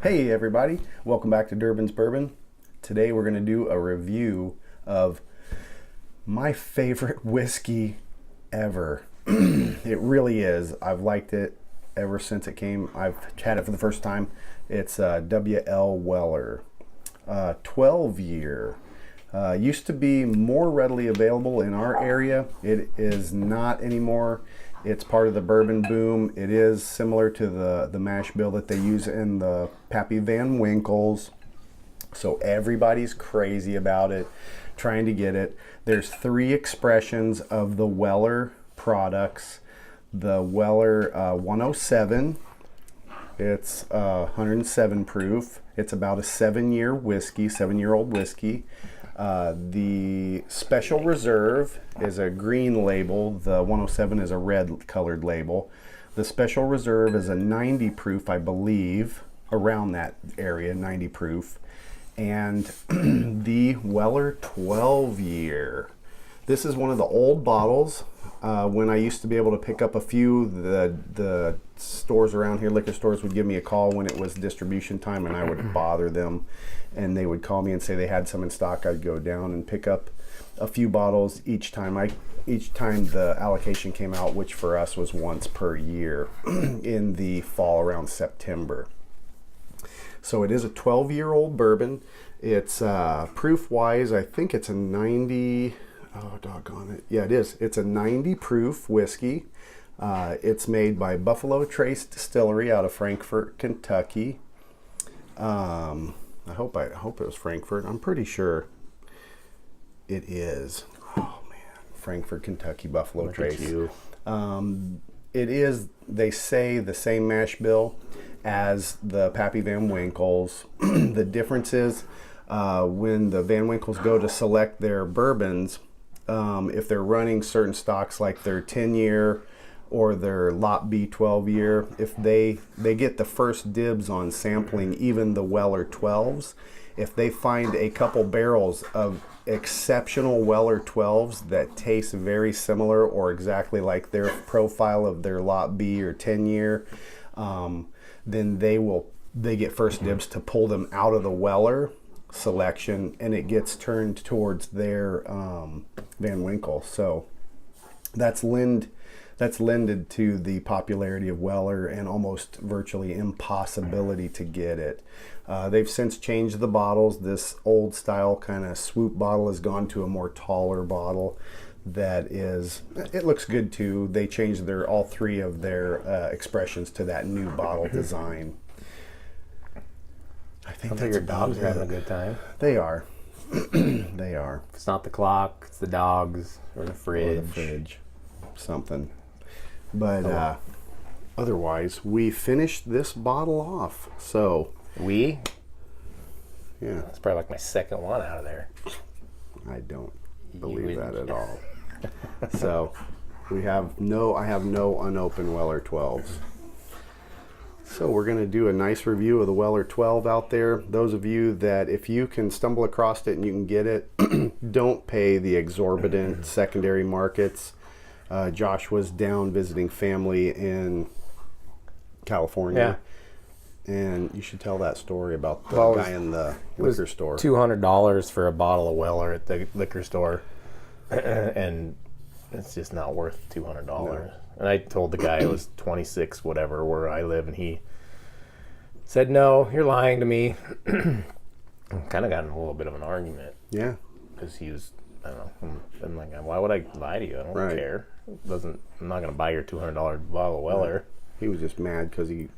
Hey everybody, welcome back to Durbins Bourbon. Today we're going to do a review of my favorite whiskey ever. It really is. I've liked it ever since it came. I've had it for the first time. It's W.L. Weller 12 year. Used to be more readily available in our area. It is not anymore. It's part of the bourbon boom. It is similar to the mash bill that they use in the Pappy Van Winkles. So everybody's crazy about it, trying to get it. There's 3 expressions of the Weller products. The Weller 107, it's 107 proof. It's about a 7-year whiskey, 7-year-old whiskey. The Special Reserve is a green label. The 107 is a red colored label. The Special Reserve is a 90 proof, I believe, around that area, 90 proof. And the Weller 12 year. This is one of the old bottles. When I used to be able to pick up a few, the stores around here, liquor stores, would give me a call when it was distribution time, and I would bother them, and they would call me and say they had some in stock. I'd go down and pick up a few bottles each time the allocation came out, which for us was once per year in the fall around September. So it is a 12-year-old bourbon. It's proof wise, I think it's a 90. Oh, doggone it. Yeah, it is. It's a 90 proof whiskey. It's made by Buffalo Trace Distillery out of Frankfort, Kentucky. I hope it was Frankfort. I'm pretty sure it is. Oh man, Frankfort, Kentucky, Buffalo Trace. It is, they say, the same mash bill as the Pappy Van Winkles. The difference is when the Van Winkles go to select their bourbons, if they're running certain stocks like their 10-year or their Lot B 12-year, if they get the first dibs on sampling even the Weller 12s, if they find a couple barrels of exceptional Weller 12s that taste very similar or exactly like their profile of their Lot B or 10-year, then they get first dibs to pull them out of the Weller selection, and it gets turned towards their Van Winkle. So that's lended to the popularity of Weller and almost virtually impossibility to get it. They've since changed the bottles. This old style kind of swoop bottle has gone to a more taller bottle that is, it looks good too. They changed all 3 of their expressions to that new bottle design. I think your dogs are having a good time. They are. They are. It's not the clock, it's the dogs or the fridge. Something. But otherwise, we finished this bottle off. So yeah, it's probably like my second one out of there. I don't believe that at all. So I have no unopened Weller 12s. So we're going to do a nice review of the Weller 12 out there. Those of you that, if you can stumble across it and you can get it, don't pay the exorbitant secondary markets. Josh was down visiting family in California. Yeah. And you should tell that story about the guy in the liquor store. $200 for a bottle of Weller at the liquor store. And it's just not worth $200. No. And I told the guy it was 26 whatever where I live, and he said, "No, you're lying to me." Kind of got in a little bit of an argument. Yeah. Because he was, I don't know, I'm like, why would I lie to you? I don't care. I'm not going to buy your $200 bottle of Weller. Right. He was just mad because he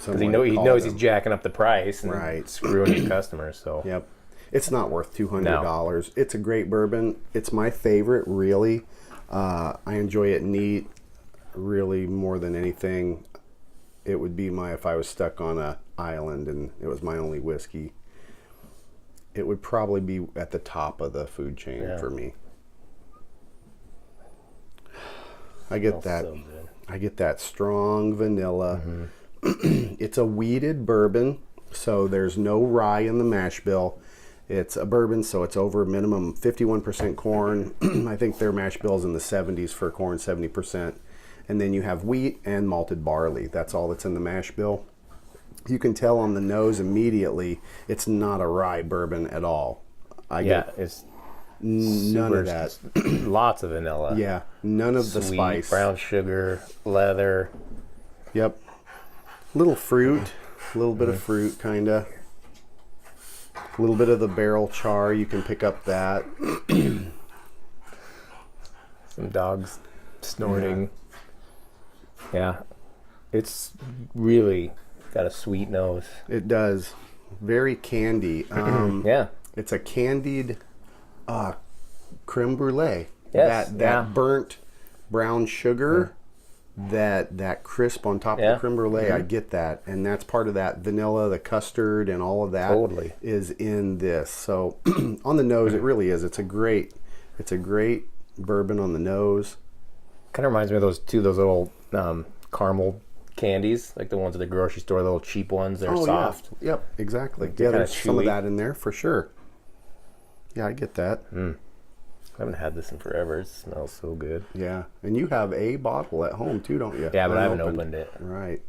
knows he's jacking up the price and screwing his customers. So yep. It's not worth $200. No. It's a great bourbon. It's my favorite, really. I enjoy it neat. Really, more than anything, it would be if I was stuck on an island and it was my only whiskey, it would probably be at the top of the food chain for me. I get that. So I get that strong vanilla. Mm-hmm. It's a wheated bourbon, so there's no rye in the mash bill. It's a bourbon, so it's over minimum 51% corn. I think their mash bill's in the 70s for corn, 70%. And then you have wheat and malted barley. That's all that's in the mash bill. You can tell on the nose immediately it's not a rye bourbon at all. It's none of that. Lots of vanilla. Yeah, none of the Sweet, spice. brown sugar, leather. Yep. Little fruit, a little bit of fruit, kind of. A little bit of the barrel char, you can pick up that. Some dogs snorting. Yeah. It's really got a sweet nose. It does. Very candy. Yeah. It's a candied creme brulee. Yes, That burnt brown sugar, that crisp on top of the creme brulee, I get that. And that's part of that vanilla, the custard, and all of that Totally. is in this. So on the nose, it really is. It's a great bourbon on the nose. Kind of reminds me of those little caramel candies, like the ones at the grocery store, the little cheap ones. They're soft. Yeah. Yep, exactly. They're Yeah, there's some of chewy. that in there for sure. Yeah, I get that. I haven't had this in forever. It smells so good. Yeah, and you have a bottle at home too, don't you? Yeah, but I haven't Unopened. opened it. Right.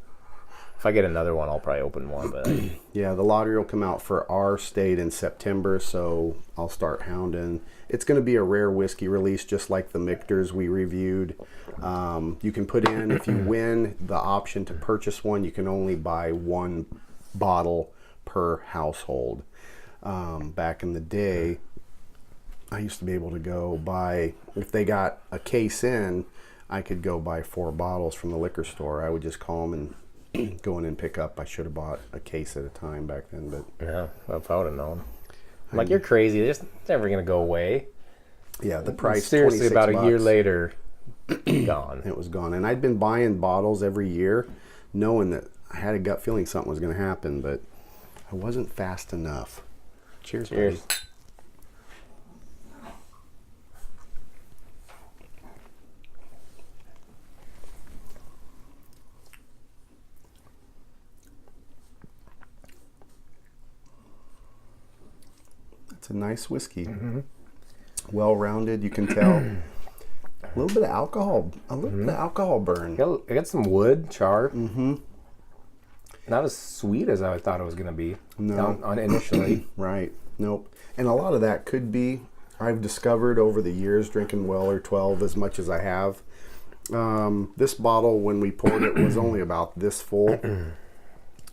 If I get another one, I'll probably open one. But Yeah, the lottery will come out for our state in September, so I'll start hounding. It's going to be a rare whiskey release, just like the Michter's we reviewed. You can put in, if you win the option to purchase one, you can only buy one bottle per household. Back in the day, I used to be able to go buy, if they got a case in, I could go buy 4 bottles from the liquor store. I would just call them and go in and pick up. I should have bought a case at a time back then, but yeah, if I would have known. I'm like, you're crazy. It's never going to go away. yeah, the price, Seriously, about a year $26. later, gone. It was gone. And I'd been buying bottles every year, knowing that I had a gut feeling something was going to happen, but I wasn't fast enough. Cheers, Cheers. buddy. It's a nice whiskey. Well-rounded, you can tell. A little bit of alcohol, burn. I got some wood, char. Not as sweet as I thought it was going to be. No. On initially. Right. Nope. And a lot of that could be, I've discovered over the years drinking Weller 12 as much as I have. This bottle, when we poured it, was only about this full.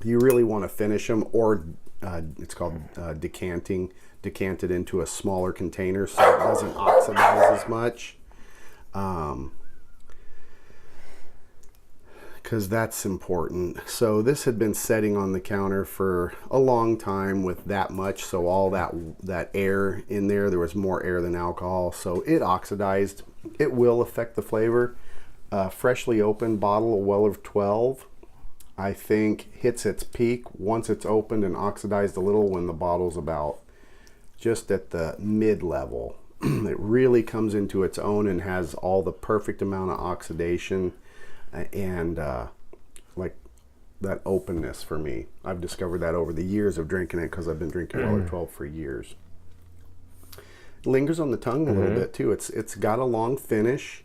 You really want to finish them, or it's called decanting. Decant it into a smaller container so it doesn't oxidize as much. Because that's important. So this had been setting on the counter for a long time with that much, so all that air in there was more air than alcohol, so it oxidized. It will affect the flavor. Freshly opened bottle of Weller 12, I think, hits its peak once it's opened and oxidized a little when the bottle's about just at the mid-level. It really comes into its own and has all the perfect amount of oxidation and like that openness for me. I've discovered that over the years of drinking it because I've been drinking Weller 12 for years. It lingers on the tongue a little bit too. It's got a long finish.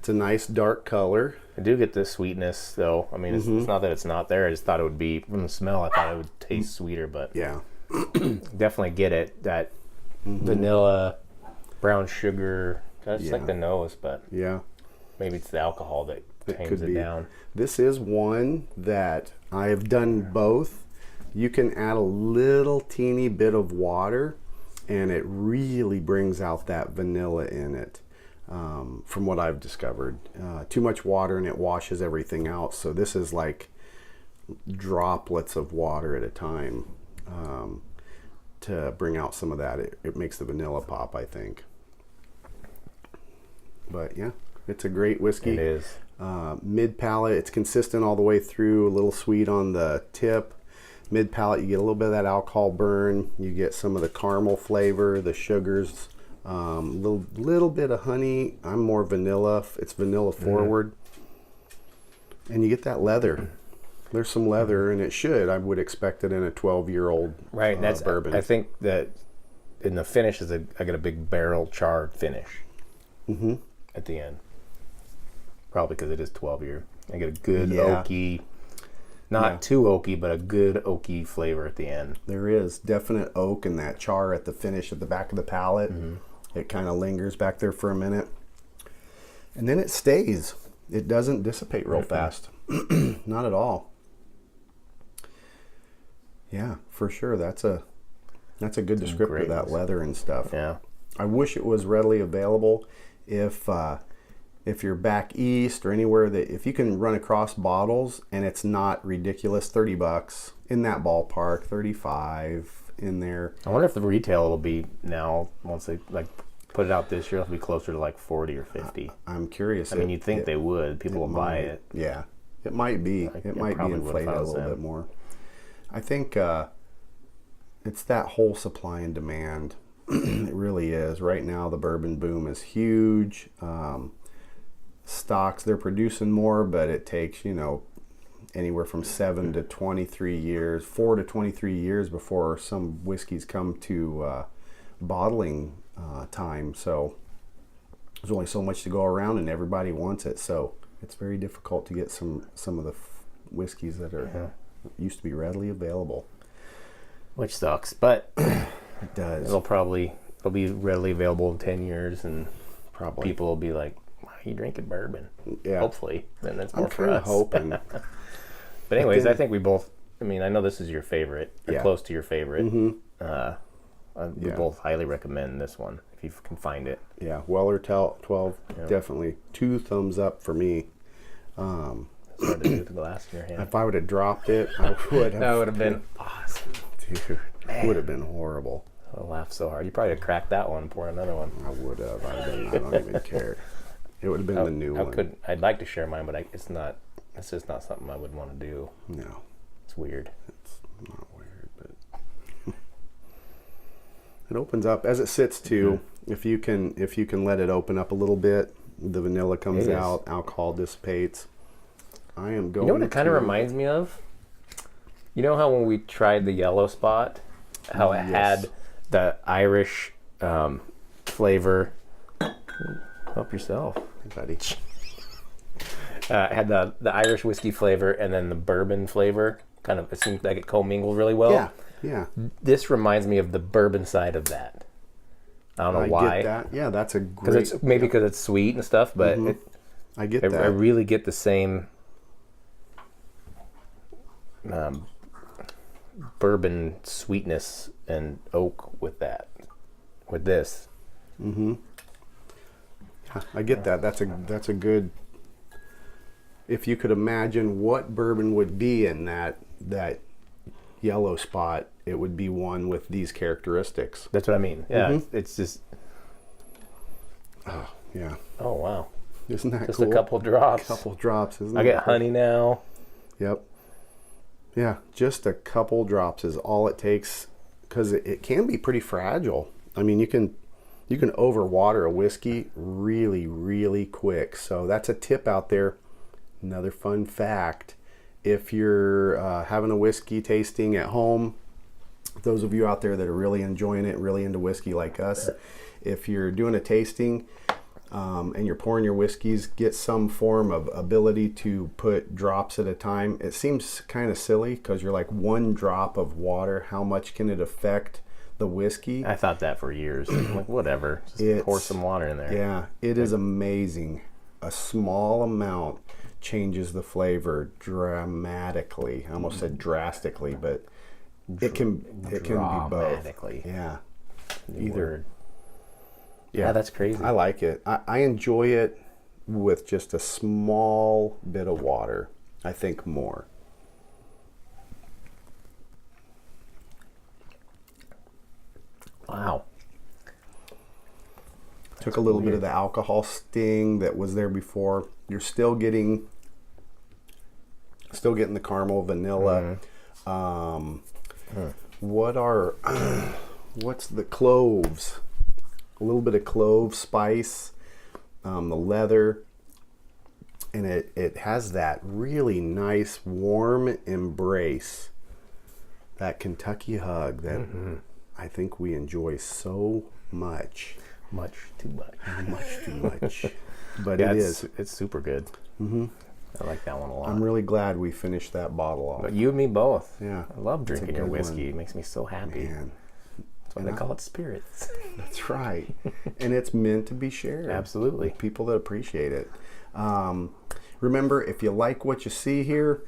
It's a nice dark color. I do get the sweetness though. I mean, it's not that it's not there. I just thought it would be, from the smell, I thought it would taste sweeter, but Yeah. definitely get it. That vanilla, brown sugar. That's like the nose, but Yeah. maybe it's the alcohol that tames it down. This is one that I have done both. You can add a little teeny bit of water and it really brings out that vanilla in it, from what I've discovered. Too much water and it washes everything out. So this is like droplets of water at a time to bring out some of that. It makes the vanilla pop, I think. But yeah, it's a great whiskey. It is. Mid palate, it's consistent all the way through, a little sweet on the tip. Mid palate, you get a little bit of that alcohol burn, you get some of the caramel flavor, the sugars, little bit of honey. I'm more vanilla, it's vanilla forward. And you get that leather. There's some leather, and I would expect it in a 12-year-old Right, and that's bourbon. I think that in the finish I get a big barrel charred finish at the end. Probably because it is 12 year. I get a good oaky, not too oaky, but a good oaky flavor at the end. There is definite oak in that char at the finish at the back of the palate. It kind of lingers back there for a minute. And then it stays. It doesn't dissipate real fast. Not at all. Yeah, for sure. That's a good descriptor, that leather and stuff. Yeah. I wish it was readily available if you're back east or anywhere that if you can run across bottles and it's not ridiculous, $30 in that ballpark, 35 in there. I wonder if the retail will be now once they like put it out this year, it'll be closer to like 40 or 50. I'm curious. I mean, you'd think they would. People will buy it. Yeah, it might be. It might be inflated a little bit more. I think it's that whole supply and demand. It really is. Right now, the bourbon boom is huge. Stocks, they're producing more, but it takes, anywhere from 7 to 23 years, 4 to 23 years before some whiskeys come to bottling time. So there's only so much to go around and everybody wants it. So it's very difficult to get some of the whiskeys that are used to be readily available. Which sucks, but it does. It'll be readily available in 10 years and probably people will be like, why are you drinking bourbon? Yeah. Hopefully. Then that's more for us. us. I'm hoping. But anyways, I think we both, I mean, I know this is your favorite, or close to your favorite. We both highly recommend this one, if you can find it. Yeah, Weller 12, definitely 2 thumbs up for me. It's hard to do with the glass in your hand. If I would have dropped it, I would have. That would have been awesome. Dude, it would have been horrible. I laughed so hard. You probably have cracked that one and pour another one. I would have. I don't even care. It would have been the new one. I'd like to share mine, but it's just not something I would want to do. No. It's weird. It's not weird, but it opens up as it sits too. If you can let it open up a little bit, the vanilla comes out, alcohol dissipates. I am going. You know what it kind of reminds me of? You know how when we tried the yellow spot, how it had the Irish flavor. Help yourself, buddy. It had the Irish whiskey flavor and then the bourbon flavor. Kind of, it seemed like it commingled really well. Yeah. This reminds me of the bourbon side of that. I don't know why. I get that. Yeah, that's a great. Because it's sweet and stuff, but I get that. I really get the same bourbon sweetness and oak with this. I get that. That's a good. If you could imagine what bourbon would be in that yellow spot, it would be one with these characteristics. That's what I mean. Yeah, it's just. Oh yeah. Oh wow. Isn't that just cool? Just a couple drops. Couple drops. Isn't I get honey now. Yep. Yeah, just a couple drops is all it takes, because it can be pretty fragile. I mean, you can overwater a whiskey really, really quick. So that's a tip out there. Another fun fact: if you're having a whiskey tasting at home, those of you out there that are really enjoying it, really into whiskey like us, if you're doing a tasting and you're pouring your whiskeys, get some form of ability to put drops at a time. It seems kind of silly because you're like, one drop of water, how much can it affect the whiskey? I thought that for years. I'm like, whatever, just pour some water in there. Yeah, it is amazing. A small amount changes the flavor dramatically. I almost said drastically, but it can be both. Yeah, either. Yeah, that's crazy. I like it. I enjoy it with just a small bit of water. I think more. Wow. Took a little bit of the alcohol sting that was there before. You're still getting the caramel, vanilla. What's the cloves? A little bit of clove spice, the leather, and it has that really nice warm embrace, that Kentucky hug that I think we enjoy so much. Much too much. Much too much. But Yeah, it it's, is. it's super good. Mm-hmm. I like that one a lot. I'm really glad we finished that bottle off. But you and me both. Yeah. I love drinking your good whiskey. one. It makes me so happy. Man, That's why they call it spirits. that's right. And it's meant to be shared. Absolutely. With people that appreciate it. Remember, if you like what you see here,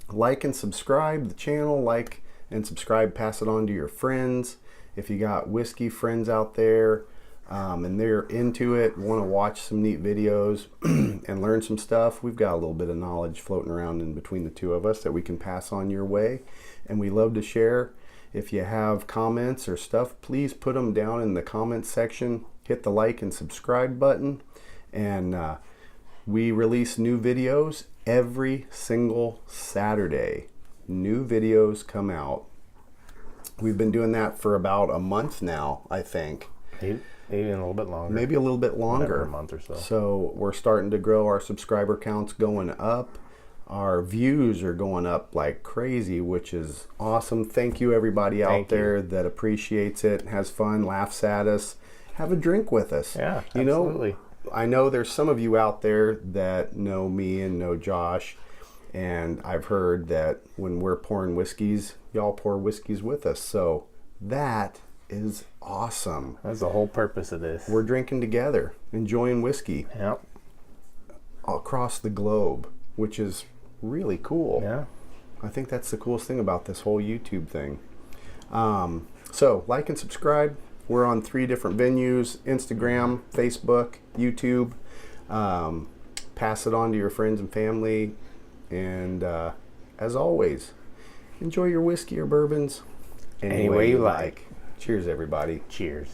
like and subscribe the channel. Like and subscribe. Pass it on to your friends. If you got whiskey friends out there and they're into it, want to watch some neat videos and learn some stuff, we've got a little bit of knowledge floating around in between the two of us that we can pass on your way. And we love to share. If you have comments or stuff, please put them down in the comments section. Hit the like and subscribe button. And we release new videos every single Saturday. New videos come out. We've been doing that for about a month now, I think. Maybe a little bit longer. Maybe a little bit longer. Whatever, a month or so. So we're starting to grow. Our subscriber count's going up. Our views are going up like crazy, which is awesome. Thank you, everybody out there that appreciates it, has fun, laughs at us. Have a drink with us. Yeah, you absolutely. I know there's some of you out there that know me and know Josh, and I've heard that when we're pouring whiskeys, y'all pour whiskeys with us. So that is awesome. That's the whole purpose of this. We're drinking together, enjoying whiskey Yep. across the globe, which is really cool. Yeah. I think that's the coolest thing about this whole YouTube thing. So like and subscribe. We're on 3 different venues: Instagram, Facebook, YouTube. Pass it on to your friends and family. And as always, enjoy your whiskey or bourbons Any way you like. Cheers, everybody. Cheers.